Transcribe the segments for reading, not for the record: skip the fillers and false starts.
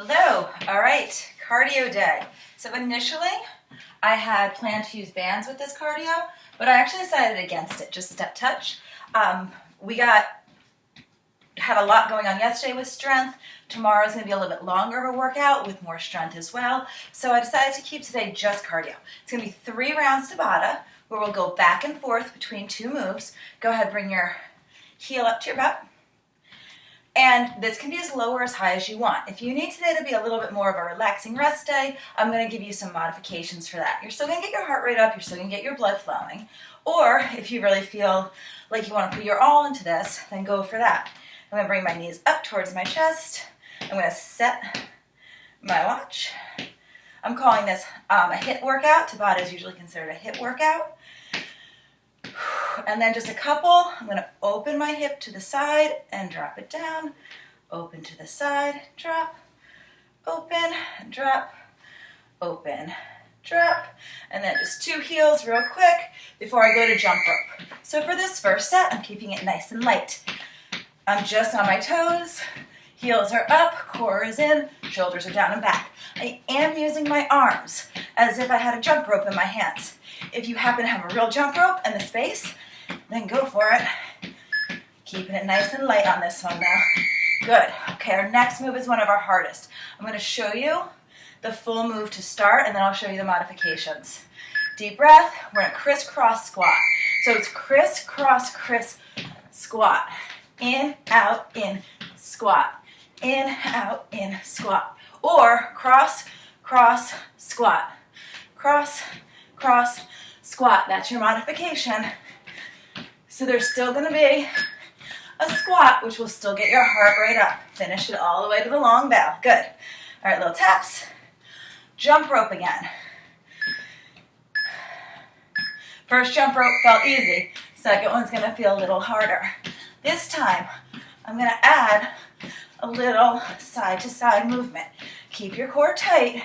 Hello. All right, cardio day. So initially, I had planned to use bands with this cardio, but I actually decided against it, just step touch. We had a lot going on yesterday with strength. Tomorrow's going to be a little bit longer of a workout with more strength as well. So I decided to keep today just cardio. It's going to be 3 rounds Tabata, where we'll go back and forth between 2 moves. Go ahead, bring your heel up to your butt. And this can be as low or as high as you want. If you need today to be a little bit more of a relaxing rest day, I'm going to give you some modifications for that. You're still going to get your heart rate up, you're still going to get your blood flowing. Or if you really feel like you want to put your all into this, then go for that. I'm going to bring my knees up towards my chest. I'm going to set my watch. I'm calling this a HIIT workout. Tabata is usually considered a HIIT workout. And then just a couple. I'm going to open my hip to the side and drop it down. Open to the side, drop, open, drop, open, drop. And then just 2 heels real quick before I go to jump rope. So for this first set, I'm keeping it nice and light. I'm just on my toes. Heels are up, core is in, shoulders are down and back. I am using my arms as if I had a jump rope in my hands. If you happen to have a real jump rope and the space, then go for it. Keeping it nice and light on this one now. Good. Okay, our next move is one of our hardest. I'm going to show you the full move to start, and then I'll show you the modifications. Deep breath. We're going to crisscross squat. So it's crisscross, criss, squat. In, out, in, squat. In, out, in, squat. Or cross, cross, squat. Cross, cross, squat. That's your modification. So there's still going to be a squat, which will still get your heart rate up. Finish it all the way to the long bell. Good. All right, little taps. Jump rope again. First jump rope felt easy. Second one's going to feel a little harder. This time, I'm going to add a little side-to-side movement. Keep your core tight.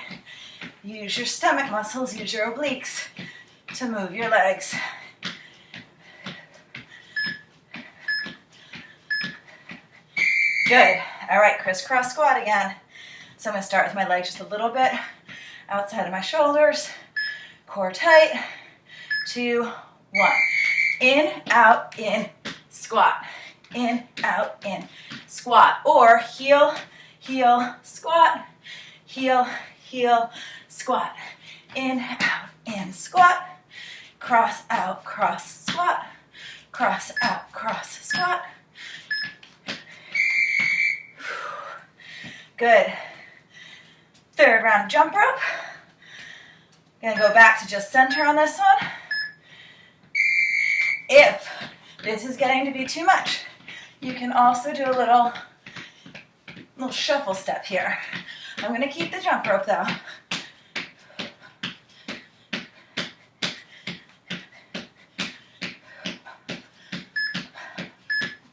Use your stomach muscles, use your obliques to move your legs. Good. All right, crisscross squat again. So I'm going to start with my legs just a little bit outside of my shoulders. Core tight. 2, 1. In, out, in, squat. In, out, in, squat. Or heel, heel, squat. Heel, heel, squat. In, out, in, squat. Cross, out, cross, squat. Cross, out, cross, squat. Good. Third round jump rope. Gonna go back to just center on this one. If this is getting to be too much, you can also do a little shuffle step here. I'm gonna keep the jump rope though.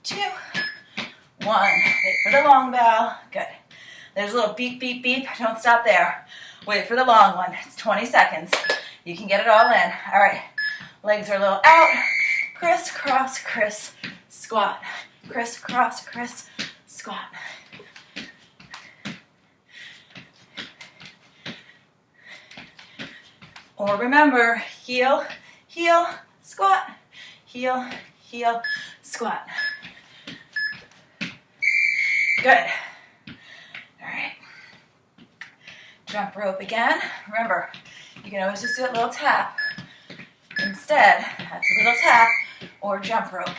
Two, 1. Wait for the long bell. Good. There's a little beep, beep, beep. Don't stop there. Wait for the long one. It's 20 seconds. You can get it all in. All right. Legs are a little out. Crisscross, criss, squat. Crisscross, criss, squat. Or remember, heel, heel, squat. Heel, heel, squat. Good. All right. Jump rope again. Remember, you can always just do a little tap. Instead, that's a little tap or jump rope.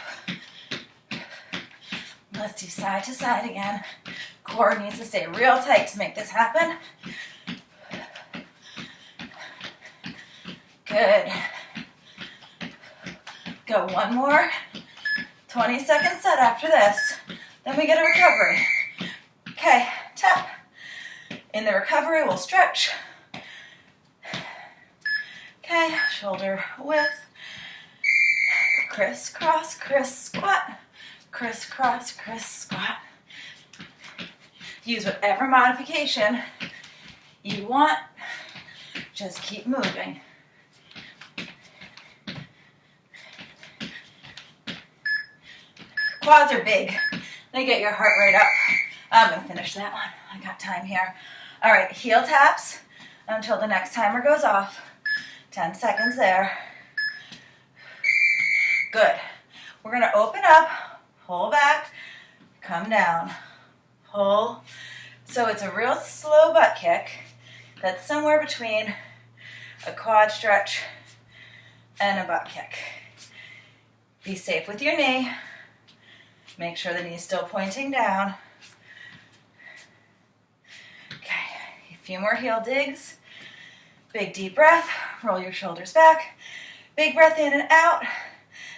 Let's do side to side again. Core needs to stay real tight to make this happen. Good. Go one more. 20-second set after this. Then we get a recovery. Okay, tap. In the recovery, we'll stretch. Okay, shoulder width. Crisscross, criss, squat. Crisscross, criss, squat. Use whatever modification you want. Just keep moving. Quads are big. They get your heart rate up. I'm going to finish that one. I got time here. All right, heel taps until the next timer goes off. 10 seconds there. Good. We're gonna open up, pull back, come down, pull. So it's a real slow butt kick that's somewhere between a quad stretch and a butt kick. Be safe with your knee. Make sure the knee's still pointing down. Okay, a few more heel digs. Big deep breath, roll your shoulders back. Big breath in and out.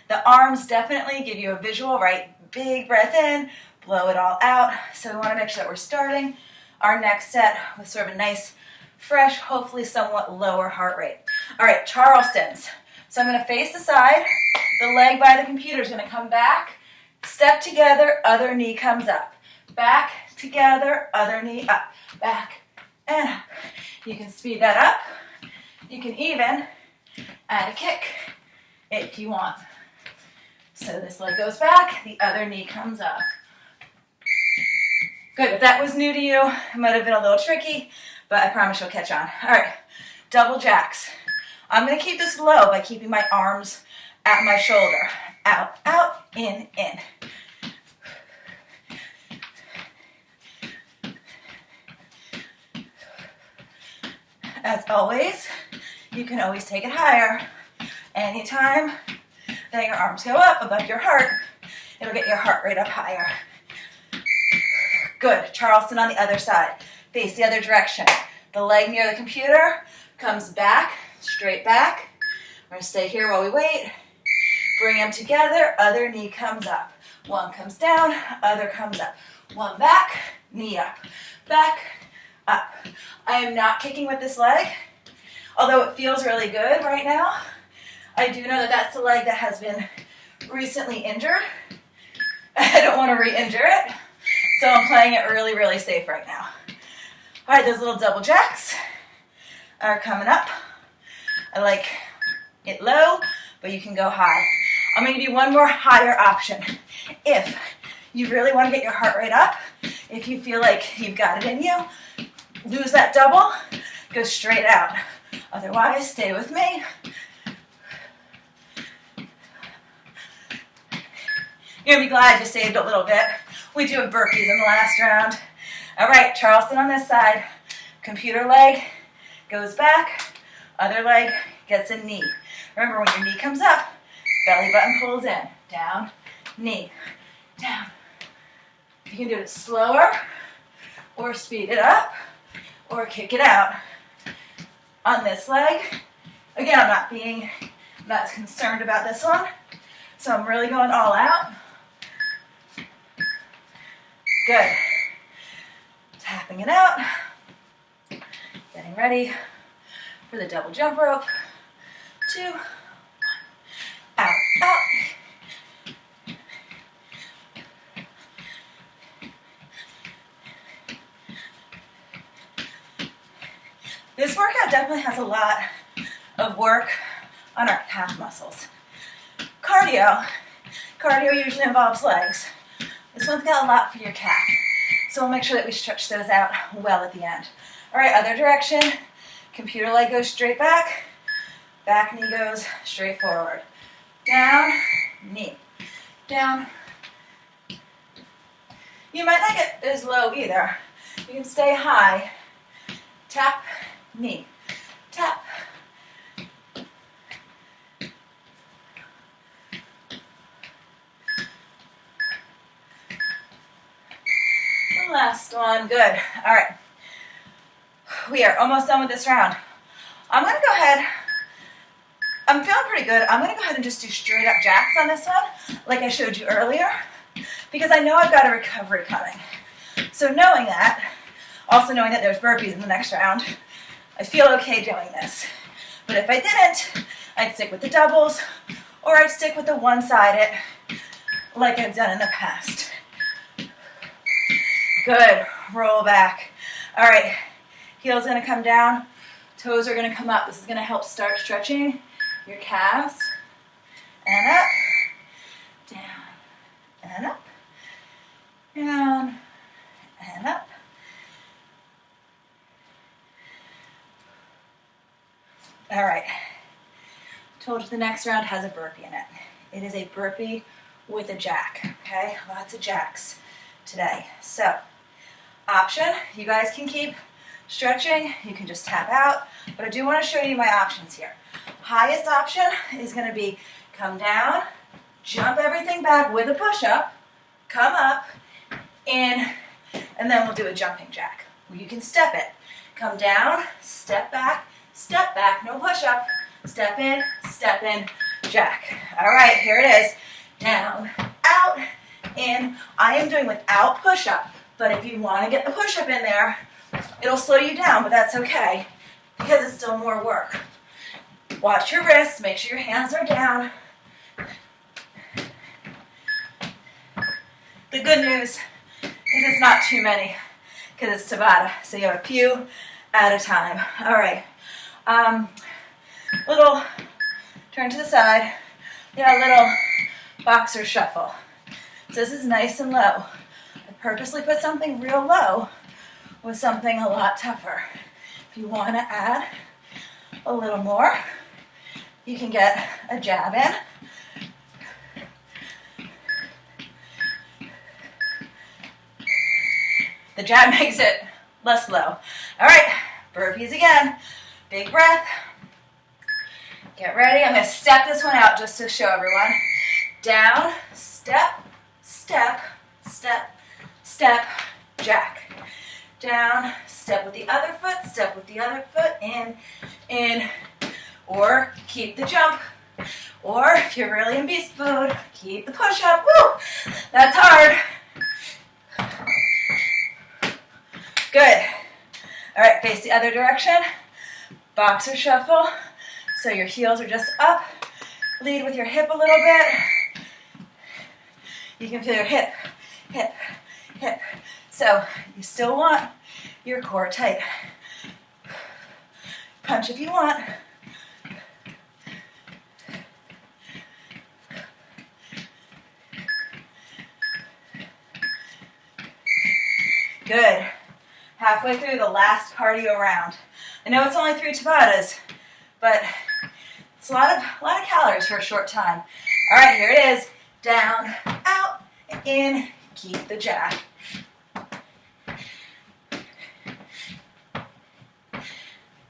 The arms definitely give you a visual, right? Big breath in, blow it all out. So we want to make sure that we're starting our next set with sort of a nice, fresh, hopefully somewhat lower heart rate. All right, Charlestons. So I'm going to face the side. The leg by the computer is going to come back. Step together, other knee comes up. Back, together, other knee up. Back and up. You can speed that up. You can even add a kick if you want. So this leg goes back, the other knee comes up. Good, if that was new to you, it might have been a little tricky, but I promise you'll catch on. All right, double jacks. I'm gonna keep this low by keeping my arms at my shoulder. Out, out, in, in. As always, you can always take it higher. Anytime that your arms go up above your heart, it'll get your heart rate up higher. Good, Charleston on the other side. Face the other direction. The leg near the computer comes back, straight back. We're gonna stay here while we wait. Bring them together, other knee comes up. One comes down, other comes up. One back, knee up. Back, up. I am not kicking with this leg, although it feels really good right now. I do know that that's the leg that has been recently injured. I don't want to re-injure it, so I'm playing it really, really safe right now. All right, those little double jacks are coming up. I like it low, but you can go high. I'm going to give you one more higher option. If you really want to get your heart rate up, if you feel like you've got it in you, lose that double, go straight out. Otherwise, stay with me. You're going to be glad you saved a little bit. We do have burpees in the last round. All right, Charleston on this side. Computer leg goes back. Other leg gets a knee. Remember, when your knee comes up, belly button pulls in. Down, knee, down. You can do it slower, or speed it up, or kick it out. On this leg, again, I'm not concerned about this one, so I'm really going all out. Good. Tapping it out. Getting ready for the double jump rope. 2, 1. Out, out. This workout definitely has a lot of work on our calf muscles. Cardio usually involves legs. This one's got a lot for your calf. So we'll make sure that we stretch those out well at the end. All right, other direction. Computer leg goes straight back. Back knee goes straight forward. Down, knee, down. You might not get as low either. You can stay high. Tap, knee, tap. Last one, good. All right, we are almost done with this round. I'm gonna go ahead, I'm feeling pretty good. I'm gonna go ahead and just do straight up jacks on this one, like I showed you earlier, because I know I've got a recovery coming. So knowing that, also knowing that there's burpees in the next round, I feel okay doing this. But if I didn't, I'd stick with the doubles, or I'd stick with the one-sided, like I've done in the past. Good, roll back. All right, heel's gonna come down, toes are gonna come up. This is gonna help start stretching your calves. And up, down, and up, down, and up, All right. Told you the next round has a burpee in it. It is a burpee with a jack, okay? Lots of jacks today. So, option, you guys can keep stretching. You can just tap out, but I do want to show you my options here. Highest option is going to be come down, jump everything back with a push-up, come up, in, and then we'll do a jumping jack. You can step it. Come down, step back, no push-up, step in, jack. All right, here it is. Down, out, in. I am doing without push-up, but if you want to get the push-up in there, it'll slow you down, but that's okay because it's still more work. Watch your wrists, make sure your hands are down. The good news is it's not too many because it's Tabata, so you have a few at a time. All right, little turn to the side. Yeah, little boxer shuffle. So this is nice and low. I purposely put something real low with something a lot tougher. If you want to add a little more, you can get a jab in. The jab makes it less low. All right, burpees again. Big breath. Get ready. I'm going to step this one out just to show everyone. Down, step, step, step, step, jack. Down, step with the other foot, step with the other foot, in, or keep the jump. Or if you're really in beast mode, keep the push-up. Woo! That's hard. Good. All right, face the other direction. Boxer shuffle. So your heels are just up. Lead with your hip a little bit. You can feel your hip, hip, hip. So you still want your core tight. Punch if you want. Good. Halfway through the last cardio round. I know it's only 3 Tabatas, but it's a lot of calories for a short time. All right, here it is. Down, out, in, keep the jack.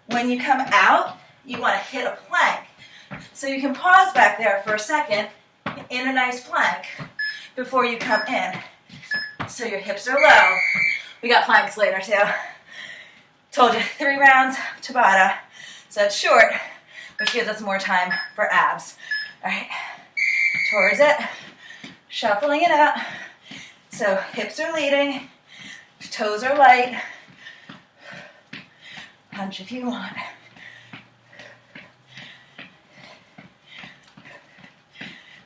When you come out, you want to hit a plank. So you can pause back there for a second in a nice plank before you come in. So your hips are low. We got planks later too. Told you, 3 rounds of Tabata. So it's short, which gives us more time for abs. All right, towards it, shuffling it out. So hips are leading, toes are light. Punch if you want.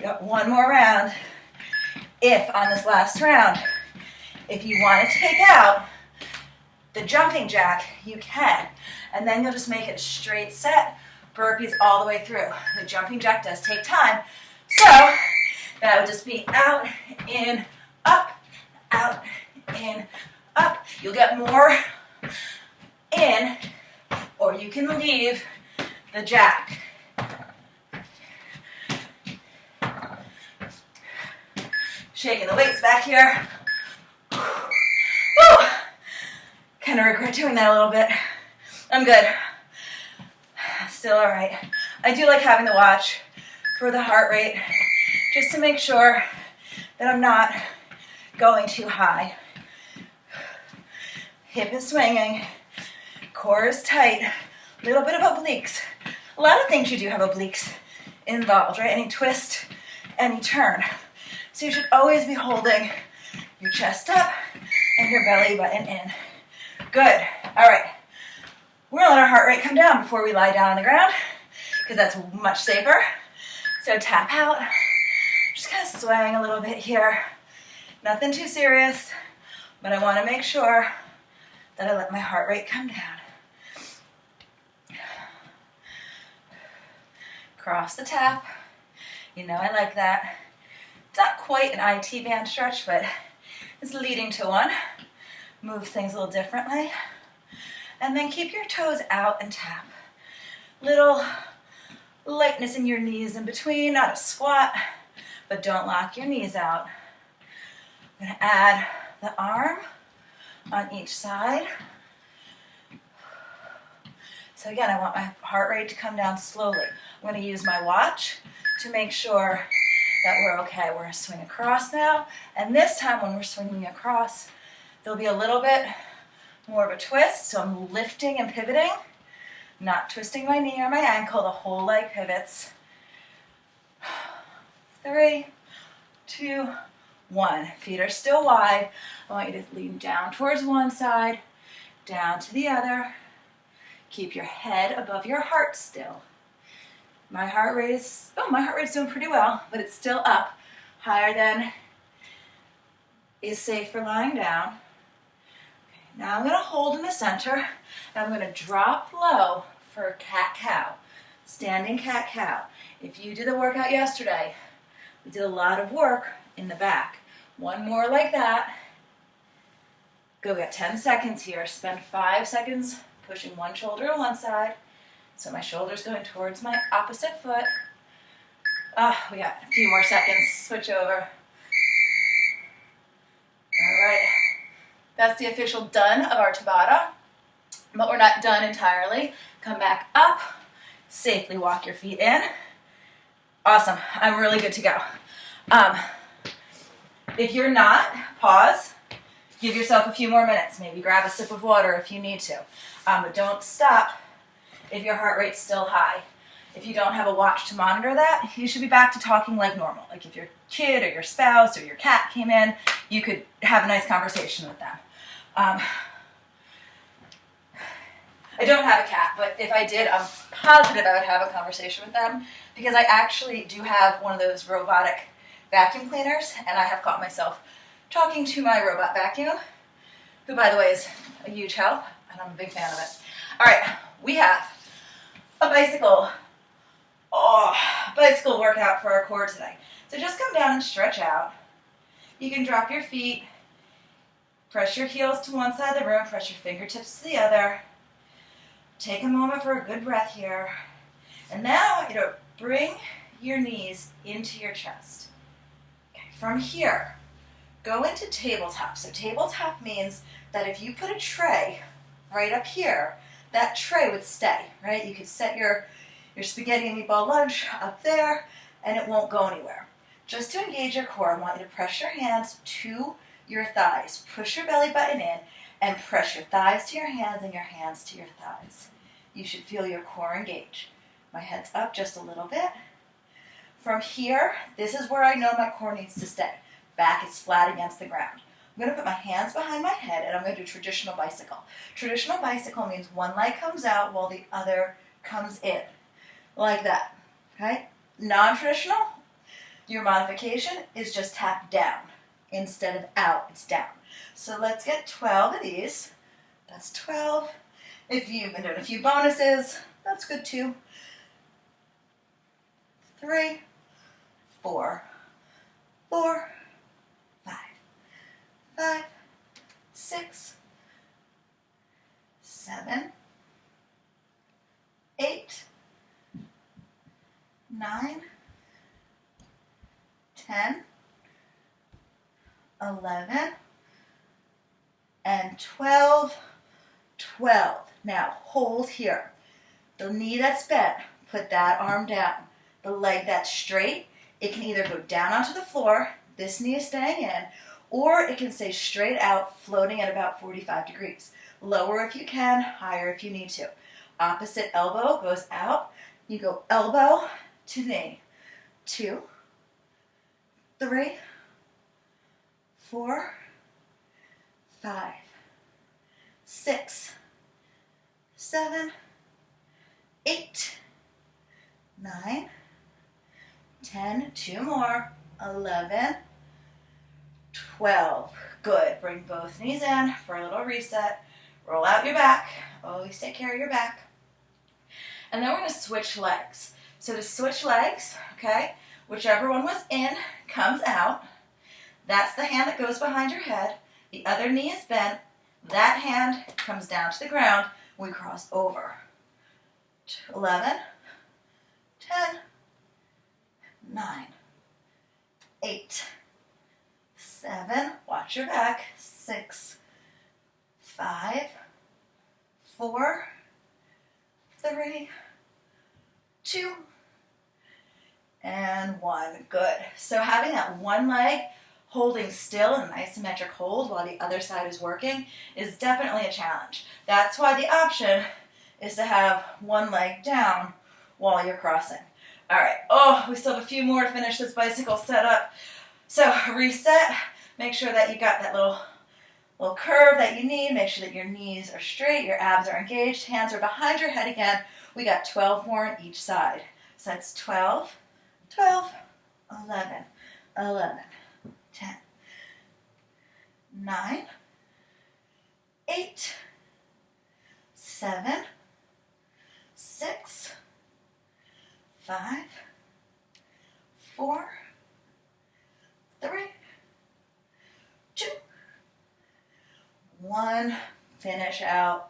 Got one more round. If on this last round, if you want to take out the jumping jack, you can. And then you'll just make it a straight set, burpees all the way through. The jumping jack does take time. So that would just be out, in, up, out, in, up. You'll get more in, or you can leave the jack. Shaking the weights back here. Woo! Kind of regret doing that a little bit. I'm good. Still all right. I do like having the watch for the heart rate, just to make sure that I'm not going too high. Hip is swinging, core is tight, a little bit of obliques. A lot of things you do have obliques involved, right? Any twist, any turn. So you should always be holding your chest up and your belly button in. Good. All right. We're going to let our heart rate come down before we lie down on the ground because that's much safer. So tap out. Just kind of swaying a little bit here. Nothing too serious, but I want to make sure that I let my heart rate come down. Cross the tap. You know I like that. It's not quite an IT band stretch, but it's leading to one. Move things a little differently. And then keep your toes out and tap. little lightness in your knees in between, not a squat, but don't lock your knees out. I'm gonna add the arm on each side. So again, I want my heart rate to come down slowly. I'm gonna use my watch to make sure that we're okay. We're gonna swing across now, and this time when we're swinging across, there'll be a little bit more of a twist, so I'm lifting and pivoting, not twisting my knee or my ankle, the whole leg pivots. 3, 2, 1. Feet are still wide. I want you to lean down towards one side, down to the other. Keep your head above your heart still. My heart rate's doing pretty well, but it's still up, higher than is safe for lying down. Okay, now I'm gonna hold in the center, and I'm gonna drop low for cat-cow, standing cat-cow. If you did the workout yesterday, we did a lot of work in the back. One more like that. Go, we got 10 seconds here. Spend 5 seconds pushing one shoulder to one side. So my shoulder's going towards my opposite foot. We got a few more seconds. Switch over. All right. That's the official done of our Tabata. But we're not done entirely. Come back up. Safely walk your feet in. Awesome. I'm really good to go. If you're not, pause. Give yourself a few more minutes. Maybe grab a sip of water if you need to. But don't stop if your heart rate's still high. If you don't have a watch to monitor that, you should be back to talking like normal. Like if your kid or your spouse or your cat came in, you could have a nice conversation with them. I don't have a cat, but if I did, I'm positive I would have a conversation with them because I actually do have one of those robotic vacuum cleaners, and I have caught myself talking to my robot vacuum, who, by the way, is a huge help, and I'm a big fan of it. All right, we have a bicycle workout for our core today. So just come down and stretch out. You can drop your feet, press your heels to one side of the room, press your fingertips to the other. Take a moment for a good breath here. And now I want you to bring your knees into your chest. Okay, from here, go into tabletop. So tabletop means that if you put a tray right up here, that tray would stay, right? You could set your spaghetti and meatball lunch up there, and it won't go anywhere. Just to engage your core, I want you to press your hands to your thighs. Push your belly button in and press your thighs to your hands and your hands to your thighs. You should feel your core engage. My head's up just a little bit. From here, this is where I know my core needs to stay. Back is flat against the ground. I'm going to put my hands behind my head, and I'm going to do traditional bicycle. Traditional bicycle means one leg comes out while the other comes in, like that, okay? Non-traditional, your modification is just tap down. Instead of out, it's down. So let's get 12 of these. That's 12. If you've been doing a few bonuses, that's good too. 3, 4, 4, 5, 5, 6, 7, 8, 9, 10, 11, and 12. 12. Now hold here. The knee that's bent, put that arm down. The leg that's straight, it can either go down onto the floor, this knee is staying in, or it can stay straight out, floating at about 45 degrees. Lower if you can, higher if you need to. Opposite elbow goes out. You go elbow to knee. 2, 3, 4, 5, 6, 7, 8, 9, 10, 2 more, 11, 12. Good. Bring both knees in for a little reset. Roll out your back. Always take care of your back. And then we're going to switch legs. So to switch legs, okay, whichever one was in comes out. That's the hand that goes behind your head. The other knee is bent. That hand comes down to the ground. We cross over. 11, 10, 9, 8, 7, watch your back, 6, 5, 4, 3, 2, and 1. Good. So having that one leg holding still in an isometric hold while the other side is working is definitely a challenge. That's why the option is to have one leg down while you're crossing. All right. Oh, we still have a few more to finish this bicycle setup. So reset. Make sure that you got that little curve that you need. Make sure that your knees are straight, your abs are engaged, hands are behind your head again. We got 12 more on each side. So that's 12, 12, 11, 11, 10, 9, 8, 7, 6, 5, 4, 3, 2, 1. Finish out.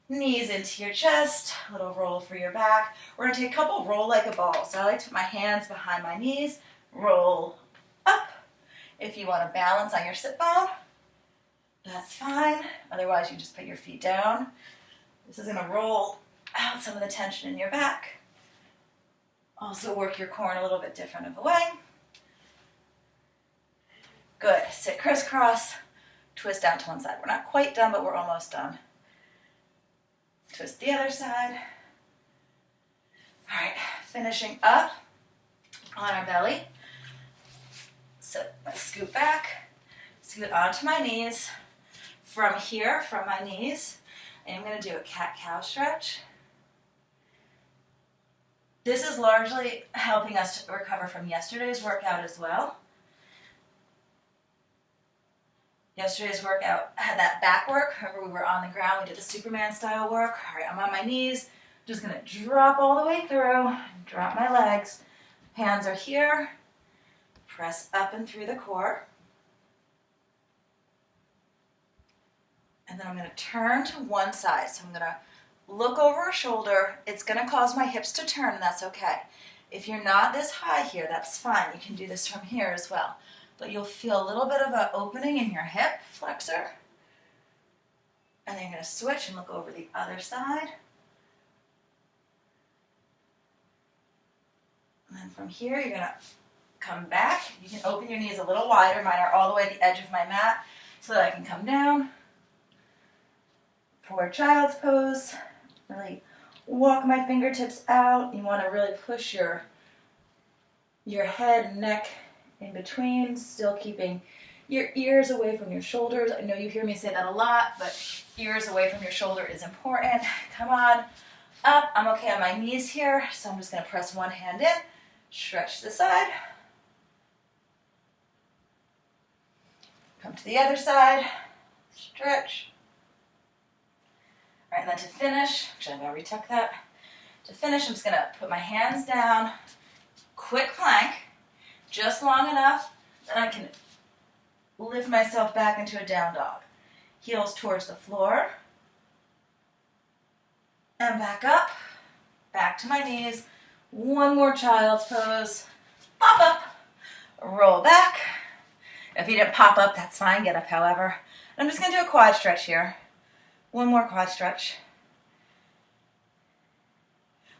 Knees into your chest, a little roll for your back. We're going to take a couple roll like a ball. So I like to put my hands behind my knees, roll up. If you want to balance on your sit bone, that's fine. Otherwise, you just put your feet down. This is going to roll out some of the tension in your back. Also work your core in a little bit different of a way. Good. Sit crisscross, twist down to one side. We're not quite done, but we're almost done. Twist the other side. All right, finishing up on our belly. So I scoot back, scoot onto my knees. From here, from my knees, I'm going to do a cat-cow stretch. This is largely helping us to recover from yesterday's workout as well. Yesterday's workout had that back work. Remember, we were on the ground. We did the Superman style work. All right, I'm on my knees. Just going to drop all the way through. Drop my legs. Hands are here. Press up and through the core. And then I'm going to turn to one side. So I'm going to look over a shoulder. It's going to cause my hips to turn, and that's okay. If you're not this high here, that's fine. You can do this from here as well. But you'll feel a little bit of an opening in your hip flexor. And then you're going to switch and look over the other side. And then from here, you're going to come back. You can open your knees a little wider. Mine are all the way to the edge of my mat so that I can come down. For child's pose, really walk my fingertips out. You want to really push your head and neck in between, still keeping your ears away from your shoulders. I know you hear me say that a lot, but ears away from your shoulder is important. Come on up. I'm okay on my knees here, so I'm just going to press one hand in, stretch to the side. Come to the other side, stretch. All right, and then to finish, actually I'm going to retuck that. To finish, I'm just going to put my hands down, quick plank, just long enough that I can lift myself back into a down dog. Heels towards the floor. And back up, back to my knees. One more child's pose. Pop up, roll back. If you didn't pop up, that's fine. Get up, however. I'm just going to do a quad stretch here. One more quad stretch.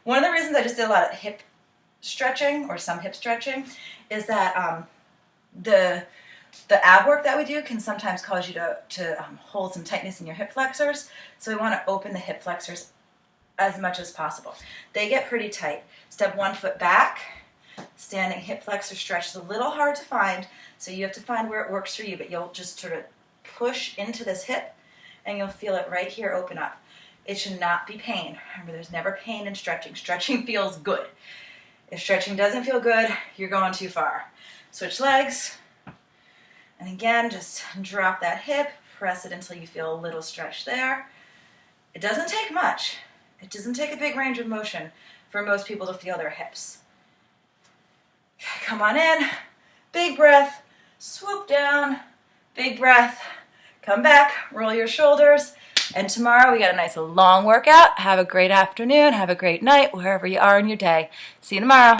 One of the reasons I just did a lot of hip stretching, or some hip stretching, is that the ab work that we do can sometimes cause you to hold some tightness in your hip flexors. So we want to open the hip flexors as much as possible. They get pretty tight. Step one foot back. Standing hip flexor stretch is a little hard to find, so you have to find where it works for you, but you'll just sort of push into this hip and you'll feel it right here open up. It should not be pain. Remember, there's never pain in stretching. Stretching feels good. If stretching doesn't feel good, you're going too far. Switch legs. And again, just drop that hip, press it until you feel a little stretch there. It doesn't take much. It doesn't take a big range of motion for most people to feel their hips. Okay, come on in, big breath, swoop down, big breath, come back, roll your shoulders, And tomorrow we got a nice long workout. Have a great afternoon. Have a great night wherever you are in your day. See you tomorrow.